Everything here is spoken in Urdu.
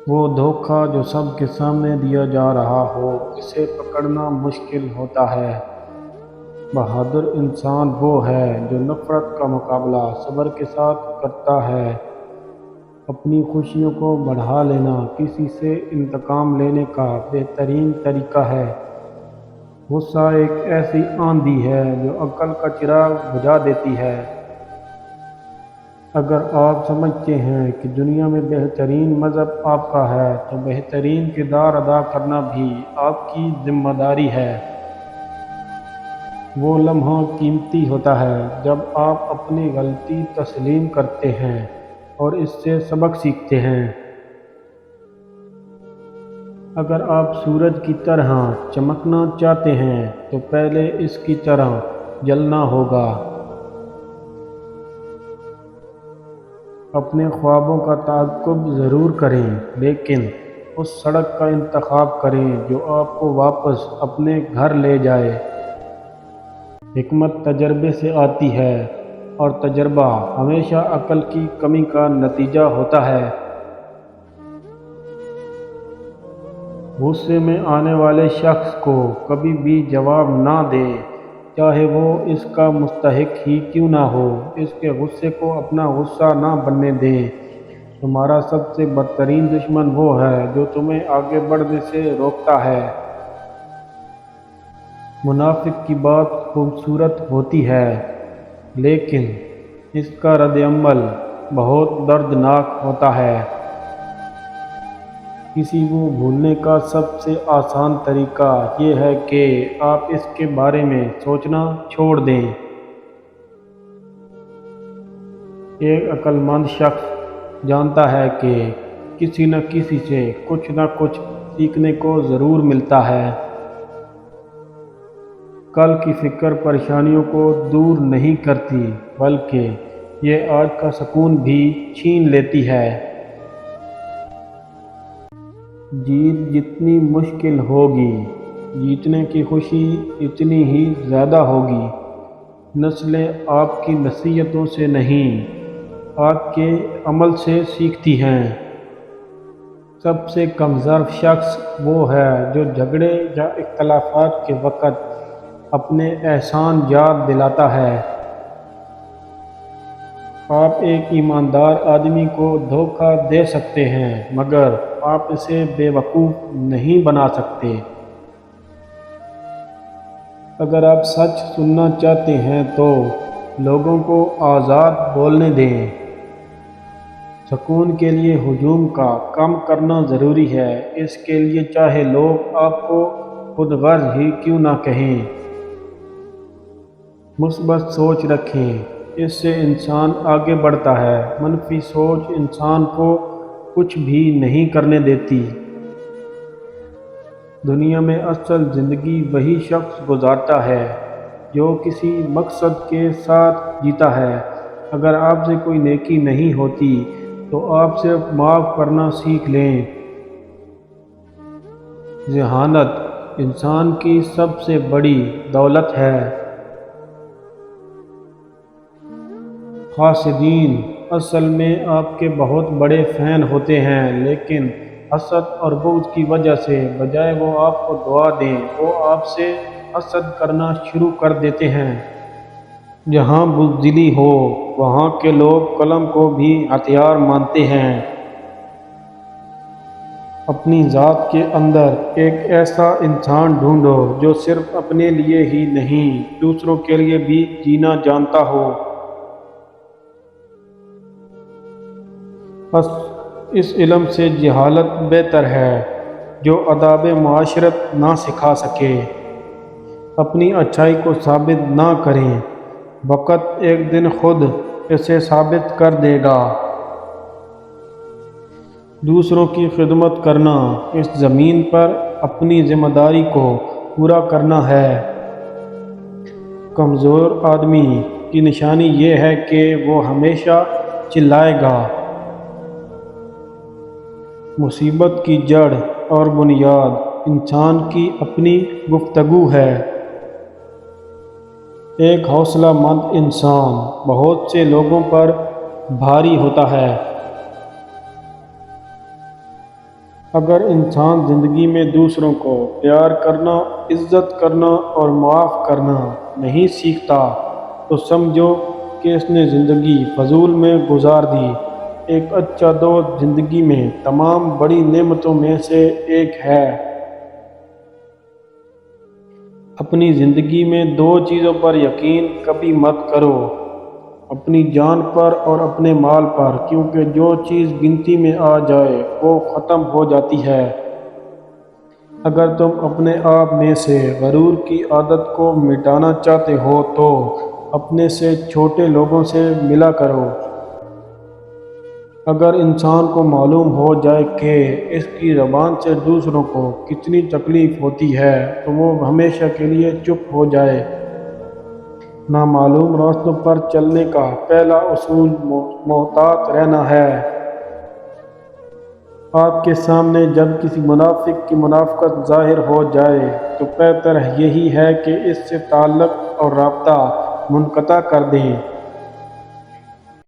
وہ دھوکہ جو سب کے سامنے دیا جا رہا ہو، اسے پکڑنا مشکل ہوتا ہے۔ بہادر انسان وہ ہے جو نفرت کا مقابلہ صبر کے ساتھ کرتا ہے۔ اپنی خوشیوں کو بڑھا لینا کسی سے انتقام لینے کا بہترین طریقہ ہے۔ غصہ ایک ایسی آندھی ہے جو عقل کا چراغ بجھا دیتی ہے۔ اگر آپ سمجھتے ہیں کہ دنیا میں بہترین مذہب آپ کا ہے، تو بہترین کردار ادا کرنا بھی آپ کی ذمہ داری ہے۔ وہ لمحہ قیمتی ہوتا ہے جب آپ اپنی غلطی تسلیم کرتے ہیں اور اس سے سبق سیکھتے ہیں۔ اگر آپ سورج کی طرح چمکنا چاہتے ہیں تو پہلے اس کی طرح جلنا ہوگا۔ اپنے خوابوں کا تعاقب ضرور کریں، لیکن اس سڑک کا انتخاب کریں جو آپ کو واپس اپنے گھر لے جائے۔ حکمت تجربے سے آتی ہے، اور تجربہ ہمیشہ عقل کی کمی کا نتیجہ ہوتا ہے۔ غصے میں آنے والے شخص کو کبھی بھی جواب نہ دیں، چاہے وہ اس کا مستحق ہی کیوں نہ ہو۔ اس کے غصے کو اپنا غصہ نہ بننے دیں۔ تمہارا سب سے بدترین دشمن وہ ہے جو تمہیں آگے بڑھنے سے روکتا ہے۔ منافق کی بات خوبصورت ہوتی ہے، لیکن اس کا رد عمل بہت دردناک ہوتا ہے۔ کسی کو بھولنے کا سب سے آسان طریقہ یہ ہے کہ آپ اس کے بارے میں سوچنا چھوڑ دیں۔ ایک عقل مند شخص جانتا ہے کہ کسی نہ کسی سے کچھ نہ کچھ سیکھنے کو ضرور ملتا ہے۔ کل کی فکر پریشانیوں کو دور نہیں کرتی، بلکہ یہ آج کا سکون بھی چھین لیتی ہے۔ جیت جتنی مشکل ہوگی، جیتنے کی خوشی اتنی ہی زیادہ ہوگی۔ نسلیں آپ کی نصیحتوں سے نہیں، آپ کے عمل سے سیکھتی ہیں۔ سب سے کمزور شخص وہ ہے جو جھگڑے یا اختلافات کے وقت اپنے احسان یاد دلاتا ہے۔ آپ ایک ایماندار آدمی کو دھوکہ دے سکتے ہیں، مگر آپ اسے بے وقوف نہیں بنا سکتے۔ اگر آپ سچ سننا چاہتے ہیں تو لوگوں کو آزاد بولنے دیں۔ سکون کے لیے ہجوم کا کم کرنا ضروری ہے، اس کے لیے چاہے لوگ آپ کو خود غرض ہی کیوں نہ کہیں۔ مثبت سوچ رکھیں، اس سے انسان آگے بڑھتا ہے۔ منفی سوچ انسان کو کچھ بھی نہیں کرنے دیتی۔ دنیا میں اصل زندگی وہی شخص گزارتا ہے جو کسی مقصد کے ساتھ جیتا ہے۔ اگر آپ سے کوئی نیکی نہیں ہوتی تو آپ صرف معاف کرنا سیکھ لیں۔ ذہانت انسان کی سب سے بڑی دولت ہے۔ حاسدین اصل میں آپ کے بہت بڑے فین ہوتے ہیں، لیکن حسد اور بغض کی وجہ سے بجائے وہ آپ کو دعا دیں، وہ آپ سے حسد کرنا شروع کر دیتے ہیں۔ جہاں بزدلی ہو، وہاں کے لوگ قلم کو بھی ہتھیار مانتے ہیں۔ اپنی ذات کے اندر ایک ایسا انسان ڈھونڈو جو صرف اپنے لیے ہی نہیں، دوسروں کے لیے بھی جینا جانتا ہو۔ بس اس علم سے جہالت بہتر ہے جو آداب معاشرت نہ سکھا سکے۔ اپنی اچھائی کو ثابت نہ کریں، وقت ایک دن خود اسے ثابت کر دے گا۔ دوسروں کی خدمت کرنا اس زمین پر اپنی ذمہ داری کو پورا کرنا ہے۔ کمزور آدمی کی نشانی یہ ہے کہ وہ ہمیشہ چلائے گا۔ مصیبت کی جڑ اور بنیاد انسان کی اپنی گفتگو ہے۔ ایک حوصلہ مند انسان بہت سے لوگوں پر بھاری ہوتا ہے۔ اگر انسان زندگی میں دوسروں کو پیار کرنا، عزت کرنا اور معاف کرنا نہیں سیکھتا تو سمجھو کہ اس نے زندگی فضول میں گزار دی۔ ایک اچھا دوست زندگی میں تمام بڑی نعمتوں میں سے ایک ہے۔ اپنی زندگی میں دو چیزوں پر یقین کبھی مت کرو، اپنی جان پر اور اپنے مال پر، کیونکہ جو چیز گنتی میں آ جائے وہ ختم ہو جاتی ہے۔ اگر تم اپنے آپ میں سے غرور کی عادت کو مٹانا چاہتے ہو تو اپنے سے چھوٹے لوگوں سے ملا کرو۔ اگر انسان کو معلوم ہو جائے کہ اس کی زبان سے دوسروں کو کتنی تکلیف ہوتی ہے تو وہ ہمیشہ کے لیے چپ ہو جائے۔ نامعلوم راستوں پر چلنے کا پہلا اصول محتاط رہنا ہے۔ آپ کے سامنے جب کسی منافق کی منافقت ظاہر ہو جائے تو بہتر یہی ہے کہ اس سے تعلق اور رابطہ منقطع کر دیں۔